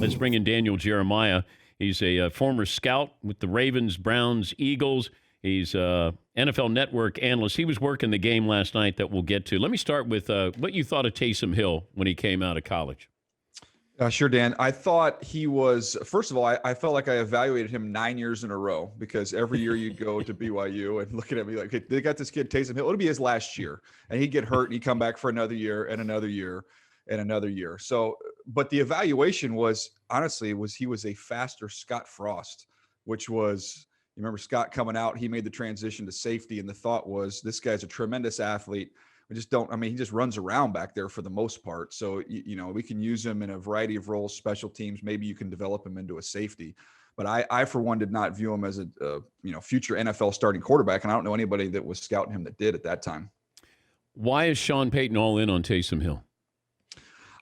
Let's bring in Daniel Jeremiah. He's a former scout with the Ravens, Browns, Eagles. He's NFL Network analyst. He was working the game last night that we'll get to. Let me start with what you thought of Taysom Hill when he came out of college. Sure, Dan. I thought he was, first of all, I felt like I evaluated him 9 years in a row because every year you'd go to BYU and looking at me like, hey, they got this kid Taysom Hill. It'll be his last year. And he'd get hurt and he'd come back for another year and another year and another year. So, but the evaluation was, honestly, he was a faster Scott Frost, which was, you remember Scott coming out, he made the transition to safety. And the thought was, this guy's a tremendous athlete. He just runs around back there for the most part. So, we can use him in a variety of roles, special teams. Maybe you can develop him into a safety. But I for one, did not view him as a future NFL starting quarterback. And I don't know anybody that was scouting him that did at that time. Why is Sean Payton all in on Taysom Hill?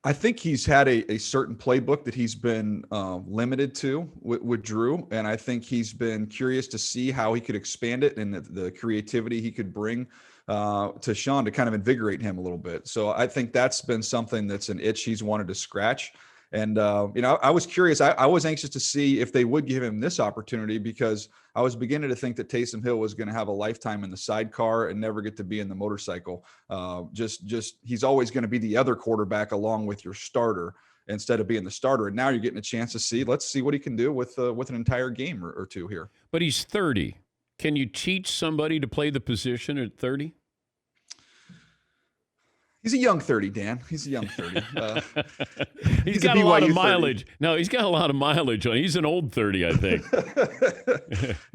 I think he's had a certain playbook that he's been limited to with Drew. And I think he's been curious to see how he could expand it and the creativity he could bring to Sean to kind of invigorate him a little bit. So I think that's been something that's an itch he's wanted to scratch. And, I was curious. I was anxious to see if they would give him this opportunity because I was beginning to think that Taysom Hill was going to have a lifetime in the sidecar and never get to be in the motorcycle. He's always going to be the other quarterback along with your starter instead of being the starter. And now you're getting a chance to see, let's see what he can do with an entire game or two here. But he's 30. Can you teach somebody to play the position at 30? He's a young 30, Dan. He's a young 30. he's got a lot of mileage. 30. No, he's got a lot of mileage on. He's an old 30, I think.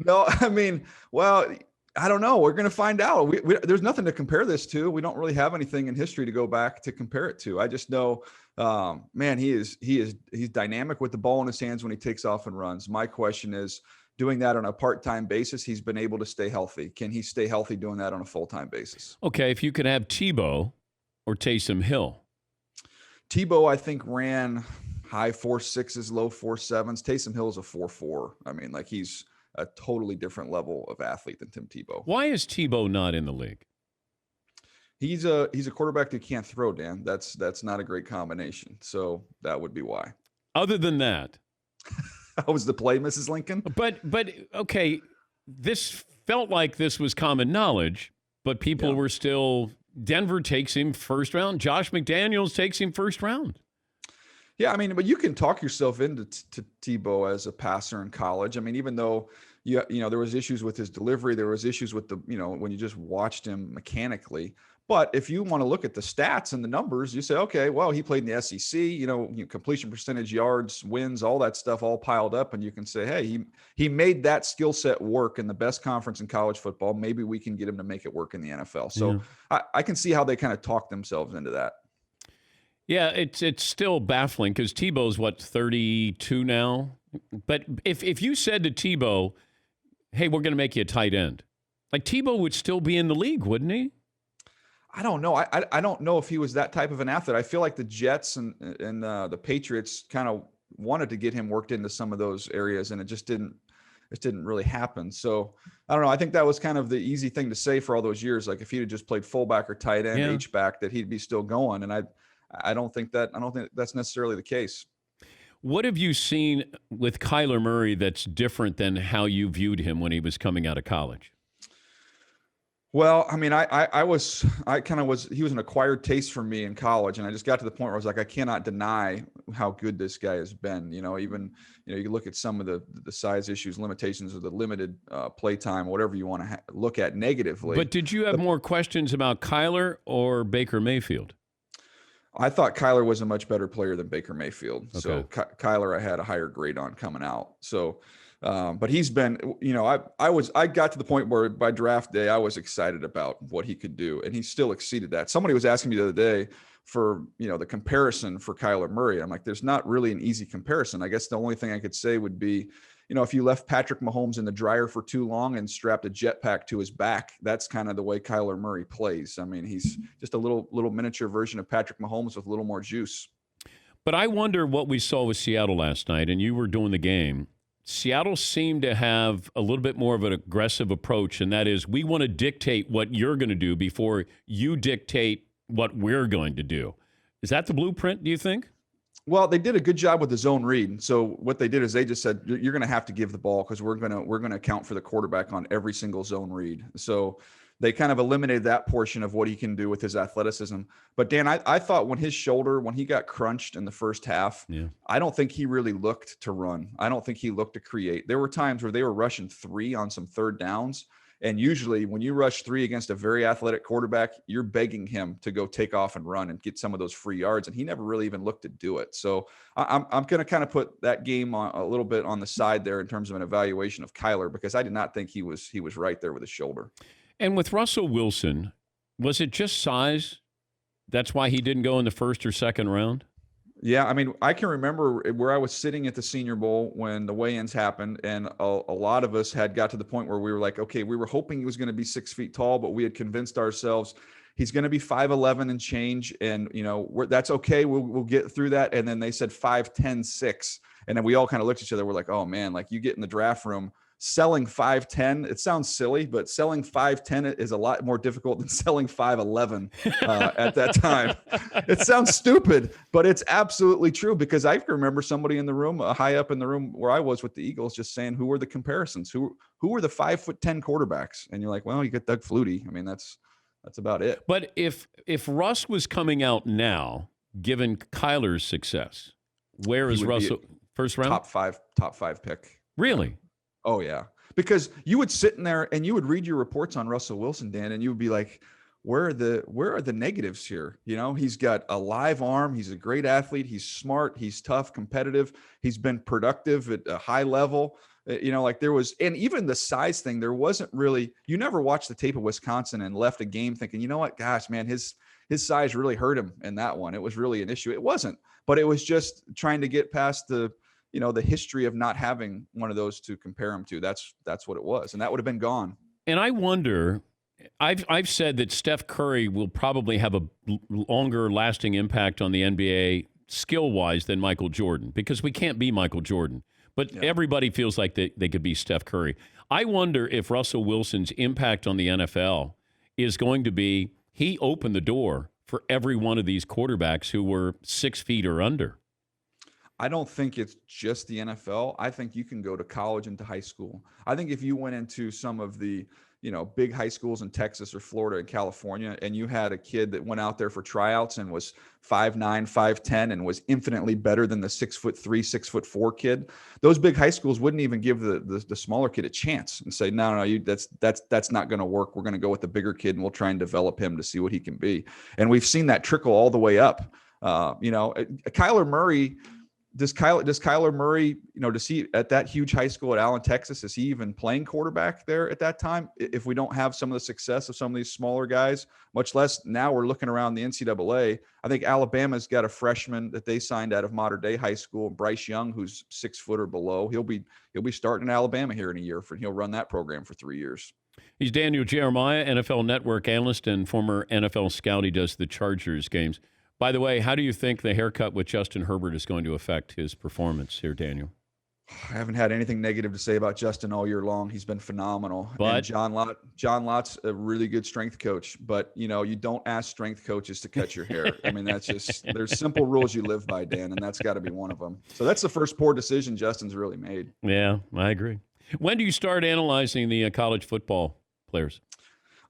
No, I don't know. We're going to find out. There's nothing to compare this to. We don't really have anything in history to go back to compare it to. I just know, he's dynamic with the ball in his hands when he takes off and runs. My question is, doing that on a part-time basis, he's been able to stay healthy. Can he stay healthy doing that on a full-time basis? Okay, if you could have Tebow or Taysom Hill. Tebow, I think, ran high 4.6s, low 4.7s. Taysom Hill is a 4.4. I mean, he's a totally different level of athlete than Tim Tebow. Why is Tebow not in the league? He's a quarterback that can't throw, Dan. That's not a great combination. So that would be why. Other than that. How was the play, Mrs. Lincoln? But okay, this felt like this was common knowledge, but people were still, Denver takes him first round. Josh McDaniels takes him first round. Yeah, I mean, but you can talk yourself into Tebow as a passer in college. I mean, even though there was issues with his delivery, there was issues with when you just watched him mechanically. But if you want to look at the stats and the numbers, you say, okay, well, he played in the SEC, completion percentage, yards, wins, all that stuff all piled up. And you can say, hey, he made that skill set work in the best conference in college football. Maybe we can get him to make it work in the NFL. So I can see how they kind of talk themselves into that. Yeah, it's still baffling because Tebow's, 32 now? But if you said to Tebow, hey, we're going to make you a tight end, Tebow would still be in the league, wouldn't he? I don't know. I don't know if he was that type of an athlete. I feel like the Jets and the Patriots kind of wanted to get him worked into some of those areas, and it just didn't really happen. So I don't know. I think that was kind of the easy thing to say for all those years. Like if he'd have just played fullback or tight end, H-back, that he'd be still going. And I don't think that's necessarily the case. What have you seen with Kyler Murray that's different than how you viewed him when he was coming out of college? Well, I mean, he was an acquired taste for me in college. And I just got to the point where I was like, I cannot deny how good this guy has been. You look at some of the size issues, limitations of the limited play time, whatever you want to look at negatively. But did you have more questions about Kyler or Baker Mayfield? I thought Kyler was a much better player than Baker Mayfield. Okay. So Kyler, I had a higher grade on coming out. So, but he's been, I got to the point where by draft day, I was excited about what he could do, and he still exceeded that. Somebody was asking me the other day for, the comparison for Kyler Murray. I'm like, there's not really an easy comparison. I guess the only thing I could say would be, if you left Patrick Mahomes in the dryer for too long and strapped a jetpack to his back, that's kind of the way Kyler Murray plays. I mean, he's just a little miniature version of Patrick Mahomes with a little more juice. But I wonder what we saw with Seattle last night, and you were doing the game. Seattle seemed to have a little bit more of an aggressive approach, and that is we want to dictate what you're going to do before you dictate what we're going to do. Is that the blueprint, do you think? Well, they did a good job with the zone read. So what they did is they just said, you're going to have to give the ball because we're going to account for the quarterback on every single zone read. So they kind of eliminated that portion of what he can do with his athleticism. But Dan, I thought when he got crunched in the first half, Yeah. I don't think he really looked to run. I don't think he looked to create. There were times where they were rushing 3 on some third downs. And usually when you rush 3 against a very athletic quarterback, you're begging him to go take off and run and get some of those free yards. And he never really even looked to do it. So I'm going to kind of put that game on a little bit on the side there in terms of an evaluation of Kyler, because I did not think he was right there with his shoulder. And with Russell Wilson, was it just size? That's why he didn't go in the first or second round? Yeah, I mean, I can remember where I was sitting at the Senior Bowl when the weigh-ins happened, and a lot of us had got to the point where we were like, okay, we were hoping he was going to be 6 feet tall, but we had convinced ourselves he's going to be 5'11" and change, and that's okay. We'll get through that. And then they said 5'10", 6, and then we all kind of looked at each other. We're like, oh man, like you get in the draft room. Selling 5'10", it sounds silly, but selling 5'10" is a lot more difficult than selling 5'11" at that time. It sounds stupid, but it's absolutely true, because I remember somebody in the room, high up in the room where I was with the Eagles, just saying, who were the comparisons? Who were the 5'10" quarterbacks? And you're like, well, you get Doug Flutie. I mean, that's about it. But if Russ was coming out now, given Kyler's success, where is Russell? First round? Top five pick. Really? Oh, yeah. Because you would sit in there and you would read your reports on Russell Wilson, Dan, and you would be like, where are the negatives here? He's got a live arm. He's a great athlete. He's smart. He's tough, competitive. He's been productive at a high level. There was, and even the size thing, there wasn't really, you never watched the tape of Wisconsin and left a game thinking, you know what, gosh, man, his size really hurt him in that one. It was really an issue. It wasn't, but it was just trying to get past the history of not having one of those to compare him to. That's what it was. And that would have been gone. And I wonder, I've said that Steph Curry will probably have a longer lasting impact on the NBA skill-wise than Michael Jordan, because we can't be Michael Jordan. But everybody feels like they could be Steph Curry. I wonder if Russell Wilson's impact on the NFL is going to be, he opened the door for every one of these quarterbacks who were 6 feet or under. I don't think it's just the NFL. I think you can go to college and to high school. I think if you went into some of the, big high schools in Texas or Florida and California, and you had a kid that went out there for tryouts and was 5'9", 5'10", and was infinitely better than the 6'3", 6'4" kid, those big high schools wouldn't even give the smaller kid a chance and say, no, that's not going to work. We're going to go with the bigger kid and we'll try and develop him to see what he can be. And we've seen that trickle all the way up. Kyler Murray. Does Kyler Murray, does he at that huge high school at Allen, Texas, is he even playing quarterback there at that time? If we don't have some of the success of some of these smaller guys, much less now we're looking around the NCAA. I think Alabama's got a freshman that they signed out of Modern Day High School, Bryce Young, who's 6 foot or below. He'll be starting in Alabama here in a year. He'll run that program for 3 years. He's Daniel Jeremiah, NFL Network analyst and former NFL scout. He does the Chargers games. By the way, how do you think the haircut with Justin Herbert is going to affect his performance here, Daniel? I haven't had anything negative to say about Justin all year long. He's been phenomenal. But and John Lott's a really good strength coach, but you don't ask strength coaches to cut your hair. I mean, that's just, there's simple rules you live by, Dan, and that's got to be one of them. So that's the first poor decision Justin's really made. Yeah, I agree. When do you start analyzing the college football players?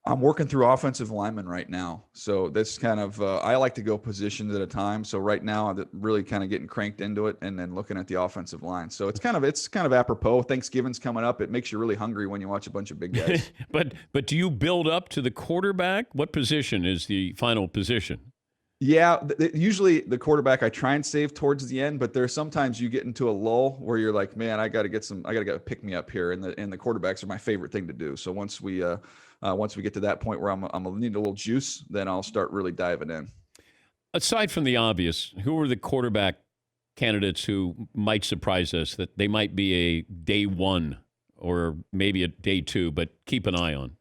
I'm working through offensive linemen right now. So that's kind of, I like to go positions at a time. So right now I'm really kind of getting cranked into it and then looking at the offensive line. So it's kind of apropos. Thanksgiving's coming up. It makes you really hungry when you watch a bunch of big guys. But do you build up to the quarterback? What position is the final position? Yeah, usually the quarterback I try and save towards the end, but there's sometimes you get into a lull where you're like, man, I got to pick me up here. And the quarterbacks are my favorite thing to do. So once we get to that point where I'm gonna need a little juice, then I'll start really diving in. Aside from the obvious, who are the quarterback candidates who might surprise us that they might be a day one or maybe a day two, but keep an eye on?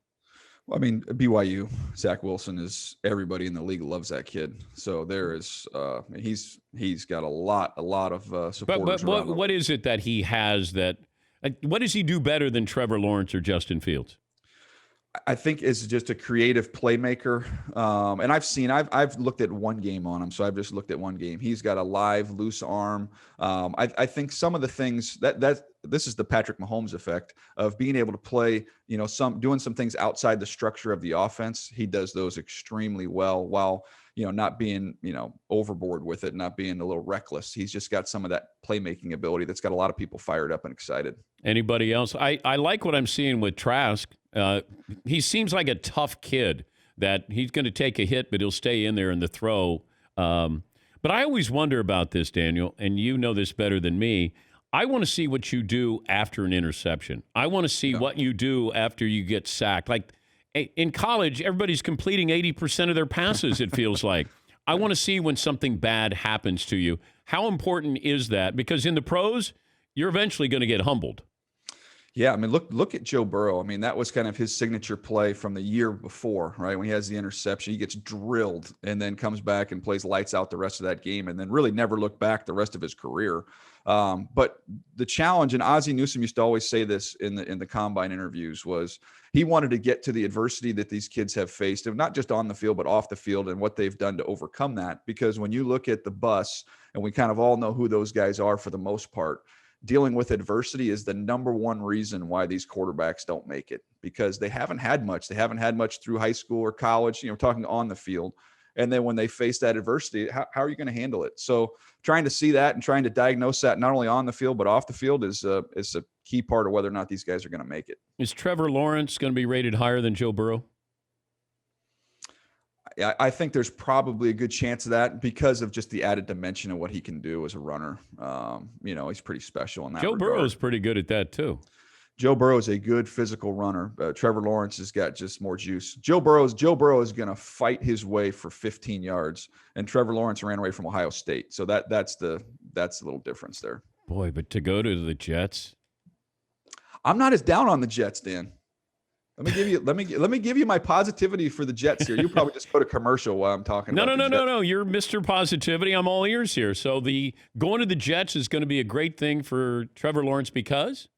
Well, I mean, BYU, Zach Wilson is, everybody in the league loves that kid. So there is, he's got a lot of supporters. But what is it that he has that, what does he do better than Trevor Lawrence or Justin Fields? I think is just a creative playmaker. And I've looked at one game on him. So I've just looked at one game. He's got a live, loose arm. I think some of the things that this is the Patrick Mahomes effect of being able to play, doing some things outside the structure of the offense. He does those extremely well while, not being, overboard with it, not being a little reckless. He's just got some of that playmaking ability that's got a lot of people fired up and excited. Anybody else? I like what I'm seeing with Trask. He seems like a tough kid that he's going to take a hit, but he'll stay in there in the throw. But I always wonder about this, Daniel, and you know this better than me. I want to see what you do after an interception. I want to see what you do after you get sacked. Like in college, everybody's completing 80% of their passes, it feels like. I want to see when something bad happens to you. How important is that? Because in the pros, you're eventually going to get humbled. Yeah, I mean, look at Joe Burrow. I mean, that was kind of his signature play from the year before, right? When he has the interception, he gets drilled and then comes back and plays lights out the rest of that game and then really never looked back the rest of his career. But the challenge, and Ozzie Newsome used to always say this in the combine interviews, was he wanted to get to the adversity that these kids have faced, and not just on the field, but off the field, and what they've done to overcome that. Because when you look at the bus, and we kind of all know who those guys are for the most part, dealing with adversity is the number one reason why these quarterbacks don't make it, because they haven't had much. They haven't had much through high school or college, talking on the field. And then when they face that adversity, how are you going to handle it? So trying to see that and trying to diagnose that not only on the field, but off the field is a key part of whether or not these guys are going to make it. Is Trevor Lawrence going to be rated higher than Joe Burrow? I think there's probably a good chance of that because of just the added dimension of what he can do as a runner. He's pretty special in that Joe regard. Burrow's pretty good at that too. Joe Burrow is a good physical runner. Trevor Lawrence has got just more juice. Joe Burrow is going to fight his way for 15 yards, and Trevor Lawrence ran away from Ohio State. So that's the little difference there. Boy, but to go to the Jets, I'm not as down on the Jets, Dan. Let me give you my positivity for the Jets here. You probably just go to commercial while I'm talking. No. You're Mr. Positivity. I'm all ears here. So the going to the Jets is going to be a great thing for Trevor Lawrence because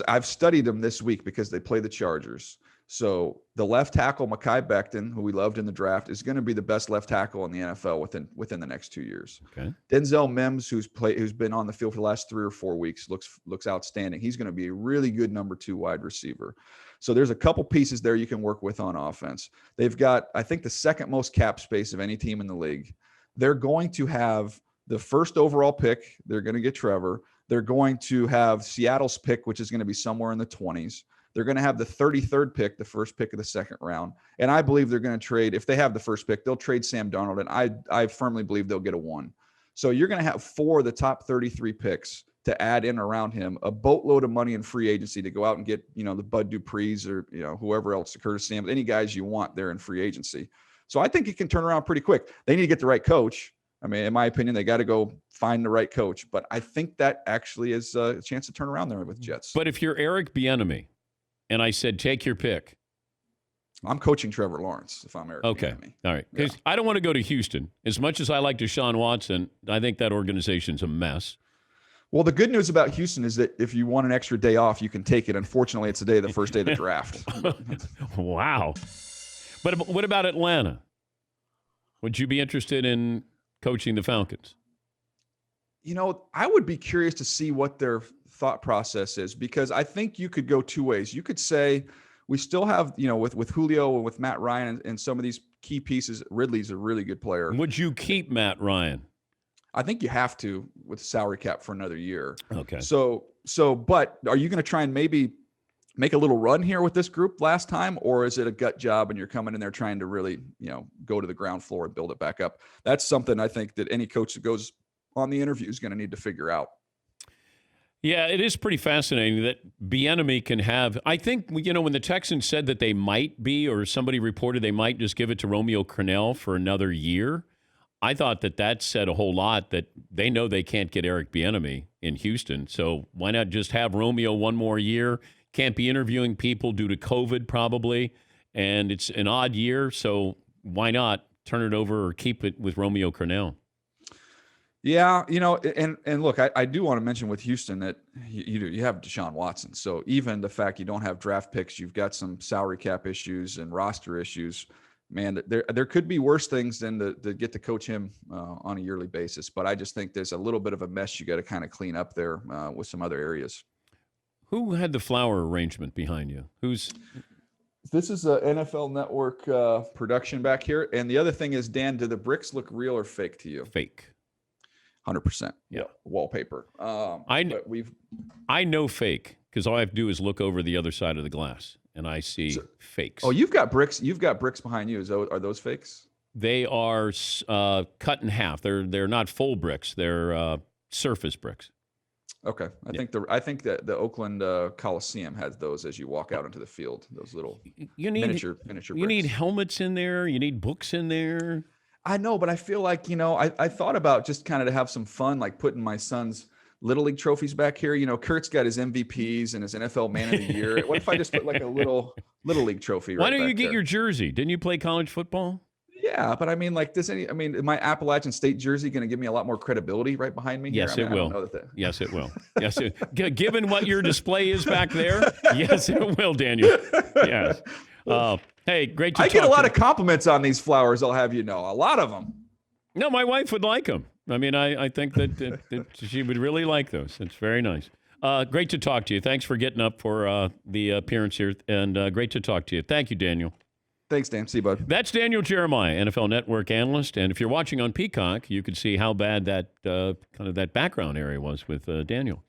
I've studied them this week because they play the Chargers. So the left tackle, Mekhi Becton, who we loved in the draft, is going to be the best left tackle in the NFL within the next 2 years. Okay. Denzel Mims, who's been on the field for the last 3 or 4 weeks, looks outstanding. He's going to be a really good number 2 wide receiver. So there's a couple pieces there you can work with on offense. They've got, I think, the second most cap space of any team in the league. They're going to have the first overall pick. They're going to get Trevor. They're going to have Seattle's pick, which is going to be somewhere in the 20s. They're going to have the 33rd pick, the first pick of the second round. And I believe they're going to trade, if they have the first pick, they'll trade Sam Darnold. And I firmly believe they'll get a 1. So you're going to have 4 of the top 33 picks to add in around him, a boatload of money in free agency to go out and get, the Bud Duprees or, whoever else, the Curtis Samuels, any guys you want there in free agency. So I think it can turn around pretty quick. They need to get the right coach. I mean, in my opinion, they got to go find the right coach. But I think that actually is a chance to turn around there with Jets. But if you're Eric Bieniemy, and I said, take your pick. I'm coaching Trevor Lawrence if I'm Eric Bieniemy. All right. Because I don't want to go to Houston. As much as I like Deshaun Watson, I think that organization's a mess. Well, the good news about Houston is that if you want an extra day off, you can take it. Unfortunately, it's the first day of the draft. Wow. But what about Atlanta? Would you be interested in coaching the Falcons? I would be curious to see what their thought process is, because I think you could go 2 ways. You could say we still have, with Julio and with Matt Ryan and some of these key pieces. Ridley's a really good player. Would you keep Matt Ryan? I think you have to with the salary cap for another year. Okay. So, but are you going to try and maybe make a little run here with this group last time, or is it a gut job and you're coming in there trying to really, go to the ground floor and build it back up? That's something I think that any coach that goes on the interview is going to need to figure out. Yeah, it is pretty fascinating that Bieniemy can have. I think, when the Texans said that they might be, or somebody reported they might just give it to Romeo Crennel for another year, I thought that said a whole lot, that they know they can't get Eric Bieniemy in Houston. So why not just have Romeo one more year? Can't be interviewing people due to COVID probably, and it's an odd year, so why not turn it over or keep it with Romeo Crennel? Yeah, and look, I do want to mention with Houston that you have Deshaun Watson. So even the fact you don't have draft picks, you've got some salary cap issues and roster issues. Man, there could be worse things than to get to coach him on a yearly basis. But I just think there's a little bit of a mess you got to kind of clean up there with some other areas. Who had the flower arrangement behind you? This is a NFL Network production back here. And the other thing is, Dan, do the bricks look real or fake to you? Fake. 100%. Yeah. Wallpaper. I know fake because all I have to do is look over the other side of the glass and I see fakes. Oh, you've got bricks behind you. Are those fakes? They are cut in half. They're not full bricks. They're surface bricks. Okay. I think that the Oakland Coliseum has those as you walk out into the field. Those little miniature bricks. You need helmets in there. You need books in there. I know, but I feel like, I thought about just kind of to have some fun, like putting my son's Little League trophies back here. Kurt's got his MVPs and his NFL Man of the Year. What if I just put like a Little League trophy right Why don't you get there? your jersey? Didn't you play college football? Yeah, but I mean, like, my Appalachian State jersey going to give me a lot more credibility right behind me? Yes, it will. Yes, it will. Yes, given what your display is back there, yes, it will, Daniel. Yes. Hey, great to talk to you. I get a lot of compliments on these flowers, I'll have you know. A lot of them. No, my wife would like them. I mean, I think that she would really like those. It's very nice. Great to talk to you. Thanks for getting up for the appearance here, and great to talk to you. Thank you, Daniel. Thanks, Dan. See you, bud. That's Daniel Jeremiah, NFL Network analyst. And if you're watching on Peacock, you can see how bad that kind of that background area was with Daniel.